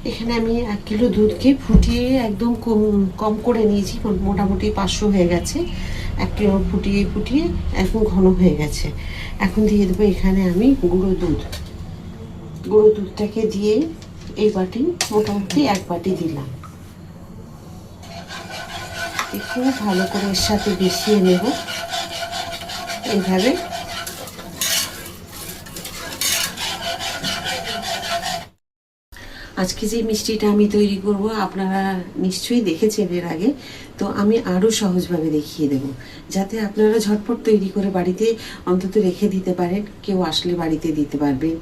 এখানে আমি 1 কিলো দুধকে ফুটিয়ে একদম কম করে নিয়েছি, মোটামুটি 500 হয়ে গেছে। 1 কিলো ফুটিয়ে ফুটিয়ে একদম ঘন হয়ে গেছে। এখন দিয়ে দেবো এখানে আমি গুঁড়ো দুধটাকে দিয়ে এই বাটি মোটামুটি 1 বাটি দিলাম। একটু ভালো করে এর সাথে মিশিয়ে নেব এইভাবে। আজকে যে মিষ্টিটা আমি তৈরি করব আপনারা নিশ্চয়ই দেখেছেন এর আগে, তো আমি আরও সহজভাবে দেখিয়ে দেব, যাতে আপনারা ঝটপট তৈরি করে বাড়িতে অন্তত রেখে দিতে পারেন, কেউ আসলে বাড়িতে দিতে পারবেন।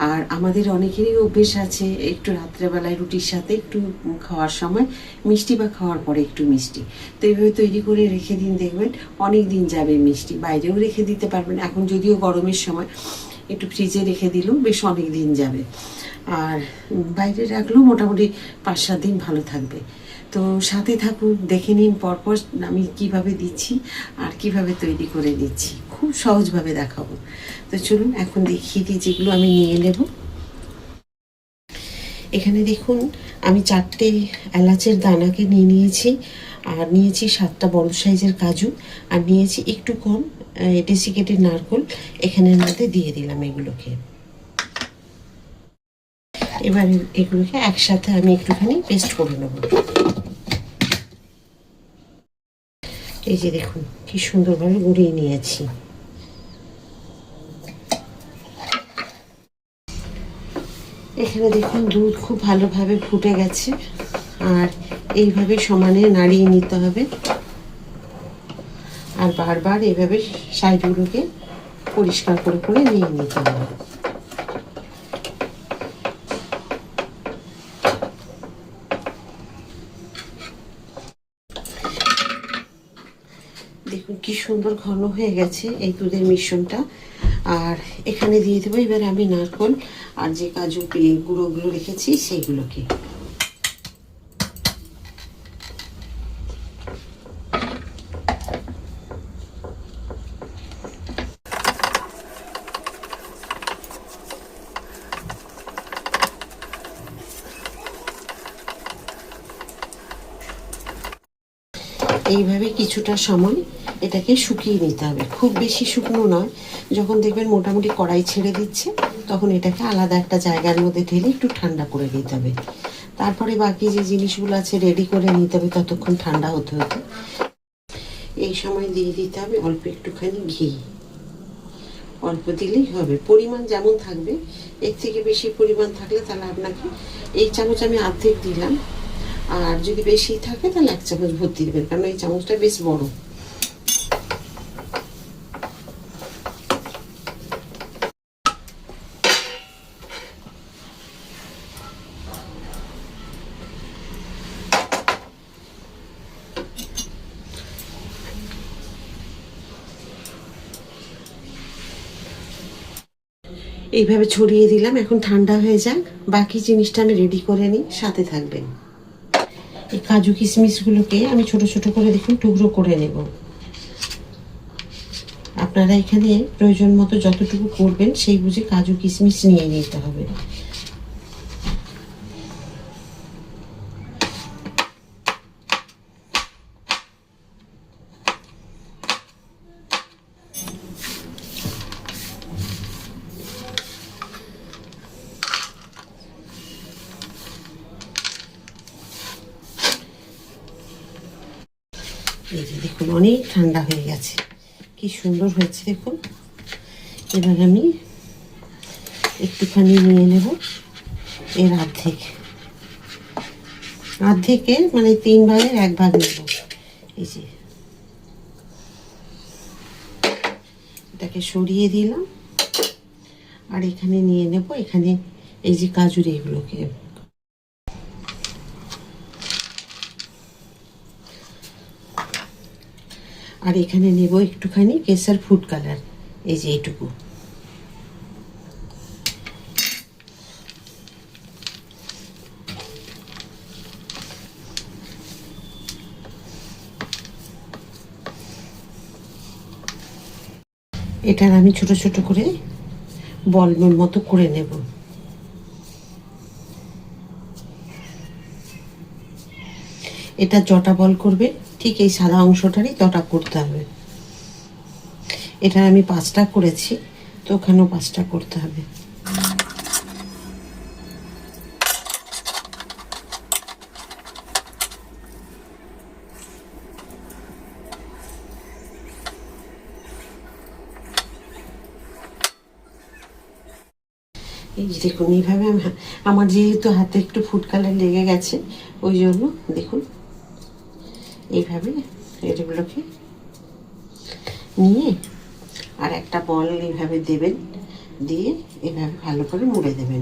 আর আমাদের অনেকেরই অভ্যেস আছে একটু রাত্রেবেলায় রুটির সাথে একটু খাওয়ার সময় মিষ্টি বা খাওয়ার পরে একটু মিষ্টি, তো এইভাবে তৈরি করে রেখে দিন, দেখবেন অনেক দিন যাবে মিষ্টি। বাইরেও রেখে দিতে পারবেন, এখন যদিও গরমের সময় একটু ফ্রিজে রেখে দিলেও বেশ অনেক দিন যাবে। আর বাইরে রাখলেও মোটামুটি 5-7 দিন ভালো থাকবে। তো সাথে থাকুন, দেখে নিন পরপর আমি কিভাবে দিচ্ছি আর কিভাবে তৈরি করে দিচ্ছি, খুব সহজভাবে দেখাবো। তো চলুন এখন দেখিয়ে দিই যেগুলো আমি নিয়ে নেব। এখানে দেখুন আমি 4টে এলাচের দানাকে নিয়ে নিয়েছি, আর নিয়েছি 7টা বড় সাইজের কাজু, আর নিয়েছি একটু কম ডেসিকেটেড নারকেল। এখানের মধ্যে দিয়ে দিলাম এগুলোকে। এবার এগুলোকে একসাথে আমি একটুখানি পেস্ট করে নেব। এই যে দেখুন কি সুন্দরভাবে গুঁড়িয়ে নিয়েছি। এখানে দেখুন দুধ খুব ভালোভাবে ফুটে গেছে, আর এইভাবে সমানে নাড়িয়ে নিতে হবে, আর বারবার এইভাবে সাইডগুলোকে পরিষ্কার করে করে নিয়ে নিতে হবে। দেখুন কি সুন্দর ঘন হয়ে গেছে এই দুধের মিশ্রণটা। আর এখানে দিয়ে দেবো এবার আমি নারকেল আর যে কাজু গুঁড়োগুলো রেখেছি সেইগুলোকে। এইভাবে কিছুটা সময় এটাকে শুকিয়ে নিতে হবে, খুব বেশি শুকনো নয়। যখন দেখবেন মোটামুটি কড়াই ছেড়ে দিচ্ছে, তখন এটাকে আলাদা একটা জায়গার মধ্যে ঢেলে একটু ঠান্ডা করে নিতে হবে। তারপরে বাকি যে জিনিসগুলো আছে রেডি করে নিতে হবে, ততক্ষণ ঠান্ডা হতে হতে। এই সময় দিয়ে দিতে হবে অল্প একটুখানি ঘি, অল্প দিলেই হবে, পরিমাণ যেমন থাকবে। এর থেকে বেশি পরিমাণ থাকলে তাহলে আপনাকে, এই চামচ আমি অর্ধেক দিলাম, আর যদি বেশি থাকে তাহলে 1 চামচ ভর্তি দেবেন, কারণ এই চামচটা বেশ বড়। এইভাবে ছড়িয়ে দিলাম, এখন ঠান্ডা হয়ে যাক, বাকি জিনিসটা আমি রেডি করে নিই, সাথে থাকবেন। এই কাজু কিশমিশগুলোকে আমি ছোট ছোট করে দেখুন টুকরো করে নেব। আপনারা এখানে প্রয়োজন মতো যতটুকু করবেন সেই বুঝে কাজু কিশমিশ নিয়ে নিতে হবে। এই যে দেখুন অনেক ঠান্ডা হয়ে গেছে, কি সুন্দর হয়েছে দেখুন। এবার আমি একটুখানি নিয়ে নেব এর অর্ধেকে মানে 3 ভাগের 1 ভাগ নেব। এই যে এটাকে সরিয়ে দিলাম, আর এখানে নিয়ে নেব, এখানে এই যে কাজুর এগুলোকে। আর এখানে নেব একটুখানি কেসার ফুড কালার, এই যে এইটুকু। এটার আমি ছোট ছোট করে বলের মতো করে নেব। এটা যটা বল করবে ঠিক এই সাদা অংশটারই তটা করতে হবে। এটা আমি 5টা করেছি, তো ওখানেও 5টা করতে হবে। এই যে দেখুন, এইভাবে আমার যেহেতু হাতে একটু ফুড কালার লেগে গেছে, ওই জন্য দেখুন এইভাবে এগুলোকে নিয়ে আর একটা বল এইভাবে দেবেন, দিয়ে এইভাবে ভালো করে মুড়ে দেবেন।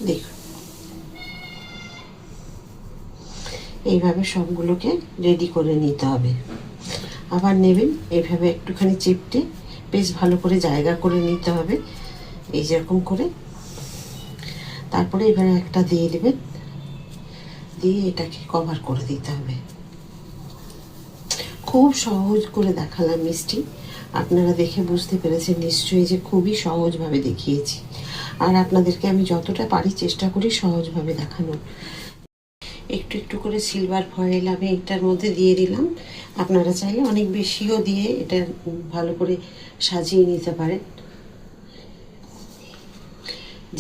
দেখুন এইভাবে সবগুলোকে রেডি করে নিতে হবে। আবার নেবেন এইভাবে একটুখানি চেপটে বেশ ভালো করে জায়গা করে নিতে হবে, এই যেরকম করে। তারপরে এবারে একটা দিয়ে দেবেন, দিয়ে এটাকে কভার করে দিতে হবে। খুব সহজ করে দেখালাম মিষ্টি, আপনারা দেখে বুঝতে পেরেছেন নিশ্চয়ই যে খুবই সহজভাবে দেখিয়েছি। আর আপনাদেরকে আমি যতটা পারি চেষ্টা করি সহজভাবে দেখানোর। একটু একটু করে সিলভার ফয়েল আমি এটার মধ্যে দিয়ে দিলাম। আপনারা চাইলে অনেক বেশিও দিয়ে এটা ভালো করে সাজিয়ে নিতে পারেন,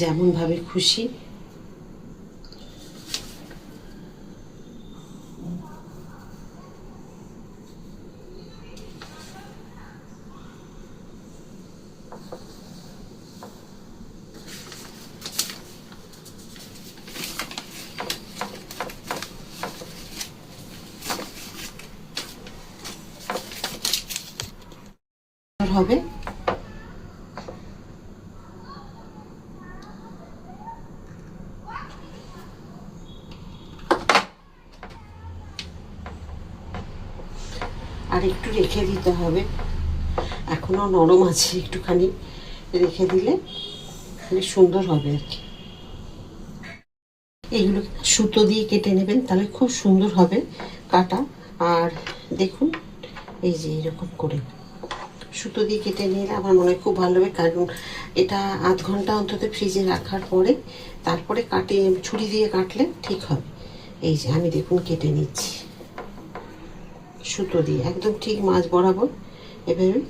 যেমনভাবে খুশি। হবে আর একটু রেখে দিতে হবে, এখনো নরম আছে, একটুখানি রেখে দিলে বেশ সুন্দর হবে আর কি। এইগুলো সুতো দিয়ে কেটে নেবেন, তাহলে খুব সুন্দর হবে কাটা। আর দেখুন এই যে এরকম করে সুতো দিয়ে কেটে নিলে আমার মনে হয় খুব ভালো হবে, কারণ এটা আধ ঘন্টা অন্তত ফ্রিজে রাখার পরে তারপরে ছুরি দিয়ে কাটলে ঠিক হবে। এই যে আমি দেখুন কেটে নিচ্ছি সুতো দিয়ে একদম ঠিক মাছ বরাবর। এভাবে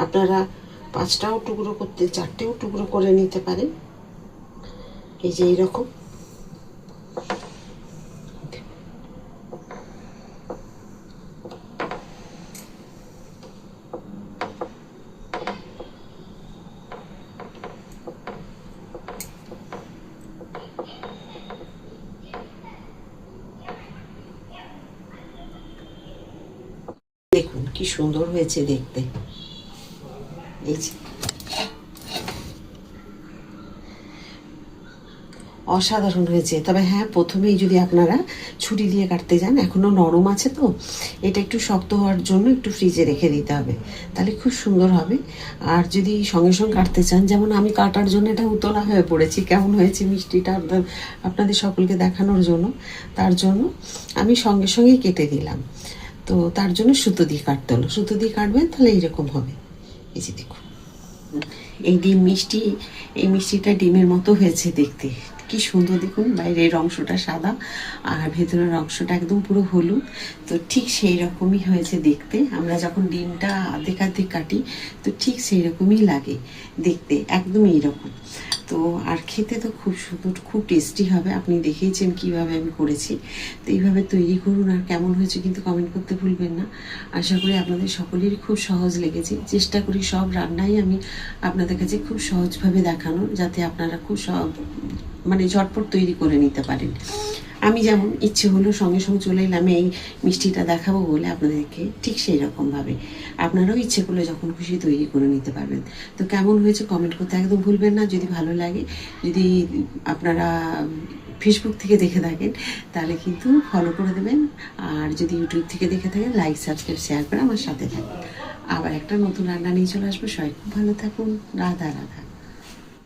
আপনারা 5টাও টুকরো করতে 4টেও টুকরো করে নিতে পারেন। এই যে এইরকম দেখুন কি সুন্দর হয়েছে দেখতে। এই যে অসাধারণ হয়েছে। তবে হ্যাঁ, প্রথমেই যদি আপনারা ছুরি দিয়ে কাটতে যান, এখনও নরম আছে তো, এটা একটু শক্ত হওয়ার জন্য একটু ফ্রিজে রেখে দিতে হবে, তাহলে খুব সুন্দর হবে। আর যদি সঙ্গে সঙ্গে কাটতে চান, যেমন আমি কাটার জন্য এটা উতলা হয়ে পড়েছি, কেমন হয়েছে মিষ্টিটা আপনাদের সকলকে দেখানোর জন্য, তার জন্য আমি সঙ্গে সঙ্গেই কেটে দিলাম। তো তার জন্য সুতো দিয়ে কাটতে হলো। সুতো দিয়ে কাটবেন তাহলে এইরকম হবে। এই যে দেখুন এই এই মিষ্টিটা ডিমের মতো হয়েছে দেখতে, কি সুন্দর। দেখুন বাইরের অংশটা সাদা আর ভেতরের অংশটা একদম পুরো হলুদ। তো ঠিক সেই রকমই হয়েছে দেখতে। আমরা যখন ডিমটা আর্ধেক আর্ধেক কাটি তো ঠিক সেই রকমই লাগে দেখতে, একদম এইরকম। তো আর খেতে তো খুব সুন্দর, খুব টেস্টি হবে। আপনি দেখেইছেন কিভাবে আমি করেছি। তো এইভাবে তৈরি করুন, আর কেমন হয়েছে কিন্তু কমেন্ট করতে ভুলবেন না। আশা করি আপনাদের সকলেরই খুব সহজ লেগেছে। চেষ্টা করি সব রান্নাই আমি আপনাদের কাছে খুব সহজভাবে দেখানোর, যাতে আপনারা খুব মানে ঝটপট তৈরি করে নিতে পারেন। আমি যেমন ইচ্ছে হলো সঙ্গে সঙ্গে চলে এলাম এই মিষ্টিটা দেখাবো বলে আপনাদেরকে, ঠিক সেই রকমভাবে আপনারাও ইচ্ছে করলে যখন খুশি তৈরি করে নিতে পারবেন। তো কেমন হয়েছে কমেন্ট করতে একদম ভুলবেন না। যদি ভালো লাগে, যদি আপনারা ফেসবুক থেকে দেখে থাকেন তাহলে কিন্তু ফলো করে দেবেন, আর যদি ইউটিউব থেকে দেখে থাকেন লাইক সাবস্ক্রাইব শেয়ার করে আমার সাথে থাকবেন। আবার একটা নতুন রান্না নিয়ে চলে আসবো। সবাই খুব ভালো থাকুন। রাধা রাধা।